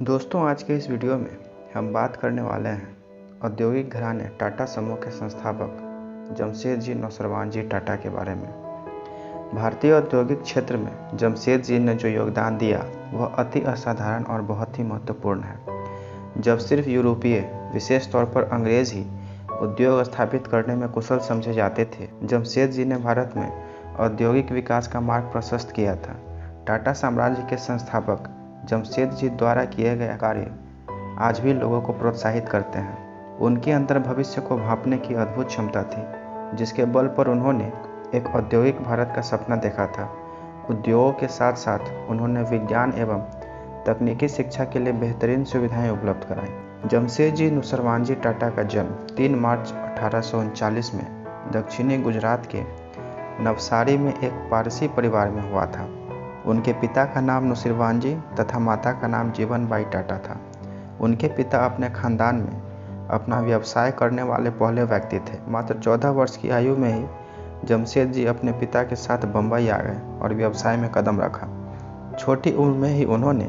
दोस्तों, आज के इस वीडियो में हम बात करने वाले हैं औद्योगिक घराने टाटा समूह के संस्थापक जमशेदजी नौसरवानजी टाटा के बारे में। भारतीय औद्योगिक क्षेत्र में जमशेदजी ने जो योगदान दिया वह अति असाधारण और बहुत ही महत्वपूर्ण है। जब सिर्फ यूरोपीय, विशेष तौर पर अंग्रेज ही उद्योग स्थापित करने में कुशल समझे जाते थे, जमशेदजी ने भारत में औद्योगिक विकास का मार्ग प्रशस्त किया था। टाटा साम्राज्य के संस्थापक जमशेदजी द्वारा किए गए कार्य आज भी लोगों को प्रोत्साहित करते हैं। उनके अंदर भविष्य को भांपने की अद्भुत क्षमता थी, जिसके बल पर उन्होंने एक औद्योगिक भारत का सपना देखा था। उद्योगों के साथ साथ उन्होंने विज्ञान एवं तकनीकी शिक्षा के लिए बेहतरीन सुविधाएं उपलब्ध कराईं। जमशेदजी नौसरवानजी टाटा का जन्म 3 मार्च 1839 में दक्षिणी गुजरात के नवसारी में एक पारसी परिवार में हुआ था। उनके पिता का नाम नौसरवानजी तथा माता का नाम जीवनबाई टाटा था। उनके पिता अपने खानदान में अपना व्यवसाय करने वाले पहले व्यक्ति थे। मात्र 14 वर्ष की आयु में ही जमशेदजी अपने पिता के साथ बम्बई आ गए और व्यवसाय में कदम रखा। छोटी उम्र में ही उन्होंने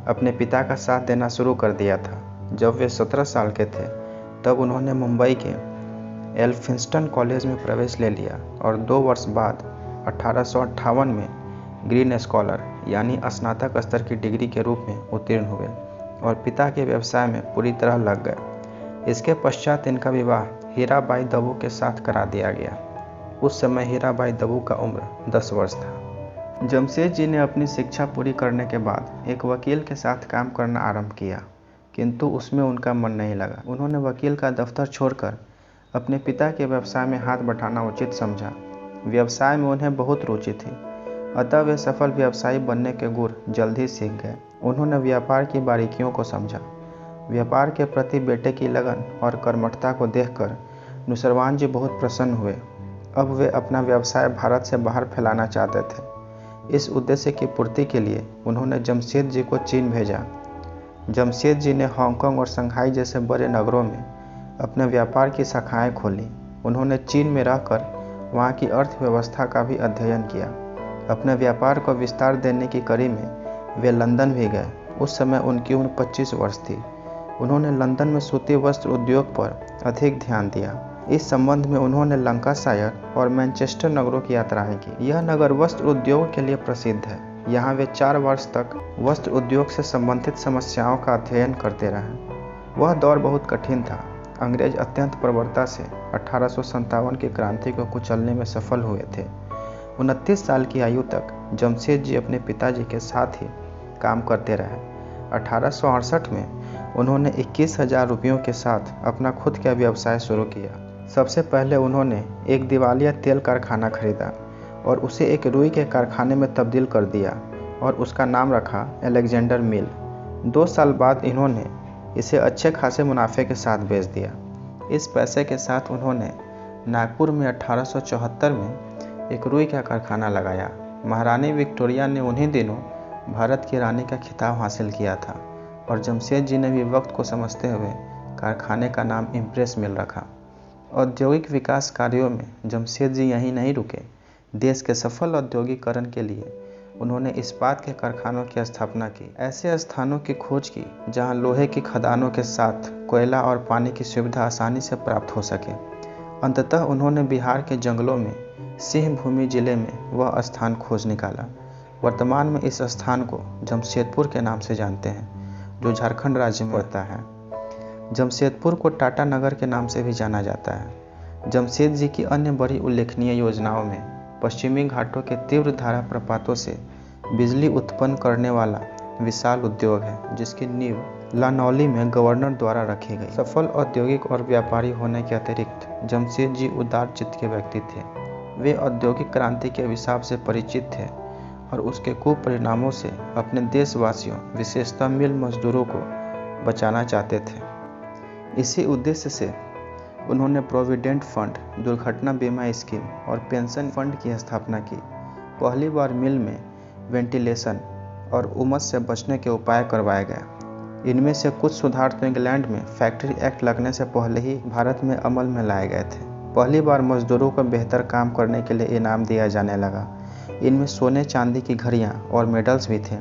अपने पिता का साथ देना शुरू कर दिया था। जब वे 17 साल के थे तब उन्होंने मुंबई के एल्फिंस्टन कॉलेज में प्रवेश ले लिया और 2 वर्ष बाद 1858 में ग्रीन स्कॉलर यानी स्नातक स्तर की डिग्री के रूप में उत्तीर्ण हुए और पिता के व्यवसाय में पूरी तरह लग गए। इसके पश्चात इनका विवाह हीराबाई दबू के साथ करा दिया गया। उस समय हीराबाई दबू का उम्र 10 वर्ष था। जमशेदजी ने अपनी शिक्षा पूरी करने के बाद एक वकील के साथ काम करना आरंभ किया, किंतु उसमें उनका मन नहीं लगा। उन्होंने वकील का दफ्तर छोड़कर अपने पिता के व्यवसाय में हाथ बटाना उचित समझा। व्यवसाय में उन्हें बहुत रुचि थी, अतः वे सफल व्यवसायी बनने के गुर जल्द ही सीख गए। उन्होंने व्यापार की बारीकियों को समझा। व्यापार के प्रति बेटे की लगन और कर्मठता को देखकर नौसरवानजी बहुत प्रसन्न हुए। अब वे अपना व्यवसाय भारत से बाहर फैलाना चाहते थे। इस उद्देश्य की पूर्ति के लिए उन्होंने जमशेदजी को चीन भेजा। जमशेदजी ने हांगकांग और शंघाई जैसे बड़े नगरों में अपने व्यापार की शाखाएं खोली। उन्होंने चीन में रहकर वहाँ की अर्थव्यवस्था का भी अध्ययन किया। अपने व्यापार को विस्तार देने की कड़ी में वे लंदन भी गए। उस समय उनकी उम्र 25 वर्ष थी। उन्होंने लंदन में सूती वस्त्र उद्योग पर अधिक ध्यान दिया। इस संबंध में उन्होंने लंकाशायर और मैनचेस्टर नगरों की यात्राएं की। यह नगर वस्त्र उद्योग के लिए प्रसिद्ध है। यहाँ वे 4 वर्ष तक वस्त्र उद्योग से संबंधित समस्याओं का अध्ययन करते रहे। वह दौर बहुत कठिन था। अंग्रेज अत्यंत प्रबलता से 1857 की क्रांति को कुचलने में सफल हुए थे। 29 साल की आयु तक जमशेदजी अपने पिताजी के साथ ही काम करते रहे। 1868 में उन्होंने 21,000 रुपयों के साथ अपना खुद का व्यवसाय शुरू किया। सबसे पहले उन्होंने एक दिवालिया तेल कारखाना खरीदा और उसे एक रुई के कारखाने में तब्दील कर दिया और उसका नाम रखा अलेक्जेंडर मिल। 2 साल बाद इन्होंने इसे अच्छे खासे मुनाफे के साथ बेच दिया। इस पैसे के साथ उन्होंने नागपुर में 1874 में एक रुई का कारखाना लगाया। महारानी विक्टोरिया ने उन्हीं दिनों भारत की रानी का खिताब हासिल किया था और जमशेदजी ने भी वक्त को समझते हुए कारखाने का नाम इम्प्रेस मिल रखा। औद्योगिक विकास कार्यों में जमशेदजी यहीं नहीं रुके। देश के सफल औद्योगिकरण के लिए उन्होंने इस्पात के कारखानों की स्थापना की। ऐसे स्थानों की खोज की जहां लोहे की खदानों के साथ कोयला और पानी की सुविधा आसानी से प्राप्त हो सके। अंततः उन्होंने बिहार के जंगलों में सिंहभूमि जिले में वह स्थान खोज निकाला। वर्तमान में इस स्थान को जमशेदपुर के नाम से जानते हैं, जो झारखंड राज्य में पड़ता है। जमशेदपुर को टाटा नगर के नाम से भी जाना जाता है। जमशेदजी की अन्य बड़ी उल्लेखनीय योजनाओं में पश्चिमी घाटों के तीव्र धारा प्रपातों से बिजली उत्पन्न करने वाला विशाल उद्योग है, जिसकी नींव लानौली में गवर्नर द्वारा रखी गई। सफल औद्योगिक और व्यापारी होने के अतिरिक्त जमशेदजी उदार चित्त के व्यक्ति थे। वे औद्योगिक क्रांति के अभिशाप से परिचित थे और उसके कुपरिणामों से अपने देशवासियों, विशेषतः मिल मजदूरों को बचाना चाहते थे। इसी उद्देश्य से उन्होंने प्रोविडेंट फंड, दुर्घटना बीमा स्कीम और पेंशन फंड की स्थापना की। पहली बार मिल में वेंटिलेशन और उमस से बचने के उपाय करवाए गए। इनमें से कुछ सुधार तो इंग्लैंड में फैक्ट्री एक्ट लगने से पहले ही भारत में अमल में लाए गए थे। पहली बार मजदूरों को बेहतर काम करने के लिए इनाम दिया जाने लगा। इनमें सोने चांदी की घड़ियां और मेडल्स भी थे।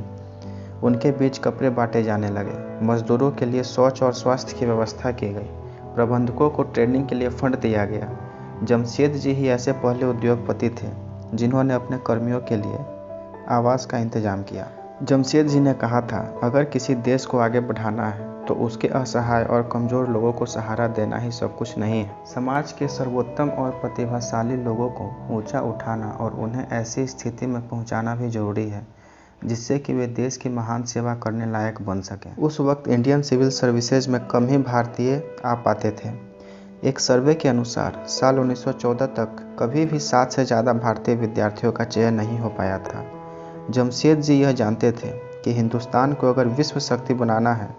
उनके बीच कपड़े बांटे जाने लगे। मजदूरों के लिए शौच और स्वास्थ्य की व्यवस्था की गई। प्रबंधकों को ट्रेनिंग के लिए फंड दिया गया। जमशेद जी ही ऐसे पहले उद्योगपति थे जिन्होंने अपने कर्मियों के लिए आवास का इंतजाम किया। जमशेद जी ने कहा था, अगर किसी देश को आगे बढ़ाना है तो उसके असहाय और कमज़ोर लोगों को सहारा देना ही सब कुछ नहीं है। समाज के सर्वोत्तम और प्रतिभाशाली लोगों को ऊंचा उठाना और उन्हें ऐसी स्थिति में पहुंचाना भी जरूरी है जिससे कि वे देश की महान सेवा करने लायक बन सकें। उस वक्त इंडियन सिविल सर्विसेज में कम ही भारतीय आ पाते थे। एक सर्वे के अनुसार साल 1914 तक कभी भी 7 से ज़्यादा भारतीय विद्यार्थियों का चयन नहीं हो पाया था। जमशेद जी यह जानते थे कि हिंदुस्तान को अगर विश्व शक्ति बनाना है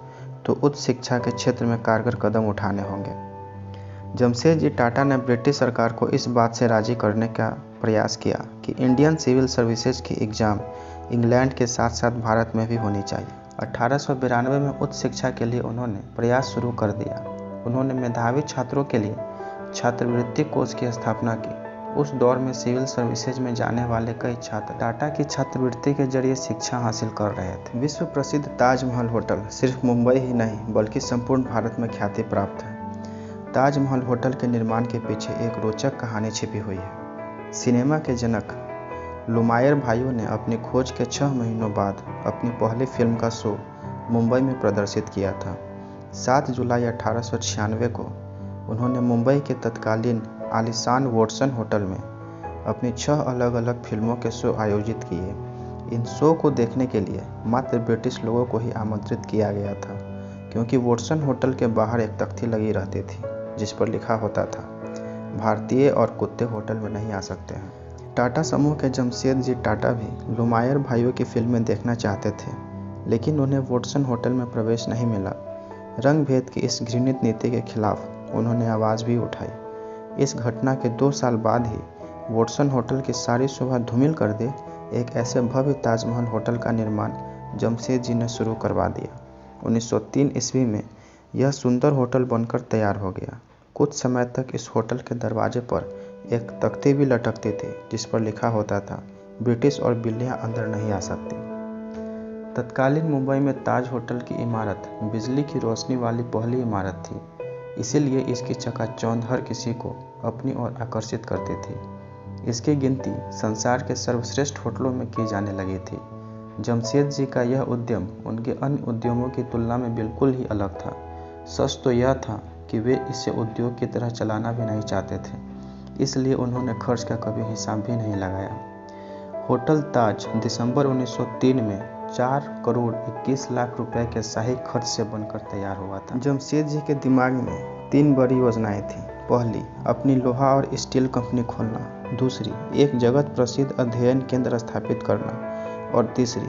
तो उच्च शिक्षा के क्षेत्र में कारगर कदम उठाने होंगे। जमशेद जी टाटा ने ब्रिटिश सरकार को इस बात से राजी करने का प्रयास किया कि इंडियन सिविल सर्विसेज की एग्ज़ाम इंग्लैंड के साथ साथ भारत में भी होनी चाहिए। 1892 में उच्च शिक्षा के लिए उन्होंने प्रयास शुरू कर दिया। उन्होंने मेधावी छात्रों के लिए छात्रवृत्ति कोष की स्थापना की। उस दौर में सिविल सर्विसेज में जाने वाले कई छात्र टाटा की छात्रवृत्ति के जरिए शिक्षा हासिल कर रहे थे। विश्व प्रसिद्ध ताजमहल होटल सिर्फ मुंबई ही नहीं बल्कि संपूर्ण भारत में ख्याति प्राप्त है। ताजमहल होटल के निर्माण के पीछे एक रोचक कहानी छिपी हुई है। सिनेमा के जनक लुमायर भाइयों ने अपनी खोज के 6 महीनों बाद अपनी पहली फिल्म का शो मुंबई में प्रदर्शित किया था। 7 जुलाई 1896 को उन्होंने मुंबई के तत्कालीन आलीशान वॉटसन होटल में अपनी 6 अलग अलग फिल्मों के शो आयोजित किए। इन शो को देखने के लिए मात्र ब्रिटिश लोगों को ही आमंत्रित किया गया था, क्योंकि वॉटसन होटल के बाहर एक तख्ती लगी रहती थी जिस पर लिखा होता था, भारतीय और कुत्ते होटल में नहीं आ सकते हैं। टाटा समूह के जमशेद जी टाटा भी लुमायर भाइयों की फिल्में देखना चाहते थे, लेकिन उन्हें वॉटसन होटल में प्रवेश नहीं मिला। रंग भेद की इस घृणित नीति के खिलाफ उन्होंने आवाज़ भी उठाई। इस घटना के 2 साल बाद ही वॉटसन होटल की सारी शोभा धूमिल कर दे एक ऐसे भव्य ताजमहल होटल का निर्माण जमशेद जी ने शुरू करवा दिया। 1903 ईस्वी में यह सुंदर होटल बनकर तैयार हो गया। कुछ समय तक इस होटल के दरवाजे पर एक तख्ती भी लटकती थी जिस पर लिखा होता था, ब्रिटिश और बिल्लियां अंदर नहीं आ सकती। तत्कालीन मुंबई में ताज होटल की इमारत बिजली की रोशनी वाली पहली इमारत थी, इसीलिए इसकी चकाचौंध हर किसी को अपनी ओर आकर्षित करती थी। इसकी गिनती संसार के सर्वश्रेष्ठ होटलों में की जाने लगी थी। जमशेद जी का यह उद्यम उनके अन्य उद्यमों की तुलना में बिल्कुल ही अलग था। सच तो यह था कि वे इसे उद्योग की तरह चलाना भी नहीं चाहते थे, इसलिए उन्होंने खर्च का कभी हिसाब भी नहीं लगाया। होटल ताज दिसंबर 1903 में 4 करोड़ 21 लाख रुपए के शाही खर्च से बनकर तैयार हुआ था। जमशेद जी के दिमाग में 3 बड़ी योजनाएं थीं। पहली, अपनी लोहा और स्टील कंपनी खोलना। दूसरी, एक जगत प्रसिद्ध अध्ययन केंद्र स्थापित करना। और तीसरी,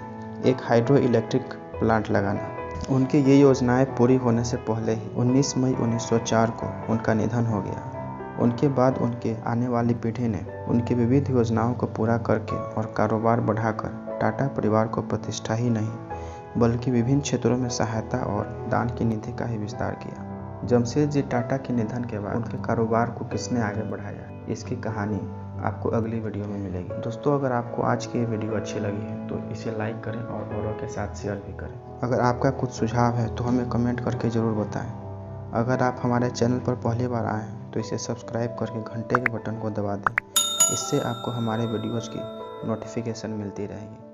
एक हाइड्रो इलेक्ट्रिक प्लांट लगाना। उनकी ये योजनाएं पूरी होने से पहले ही 19 मई 1904 को उनका निधन हो गया। उनके बाद उनके आने वाली पीढ़ी ने उनकी विविध योजनाओं को पूरा करके और कारोबार बढ़ाकर टाटा परिवार को प्रतिष्ठा ही नहीं बल्कि विभिन्न क्षेत्रों में सहायता और दान की निधि का ही विस्तार किया। जमशेद जी टाटा के निधन के बाद उनके कारोबार को किसने आगे बढ़ाया, इसकी कहानी आपको अगली वीडियो में मिलेगी। दोस्तों, अगर आपको आज की ये वीडियो अच्छी लगी है तो इसे लाइक करें और औरों के साथ शेयर भी करें। अगर आपका कुछ सुझाव है तो हमें कमेंट करके ज़रूर बताएं। अगर आप हमारे चैनल पर पहली बार आए हैं तो इसे सब्सक्राइब करके घंटे के बटन को दबा दें। इससे आपको हमारे वीडियोज़ की नोटिफिकेशन मिलती रहेगी।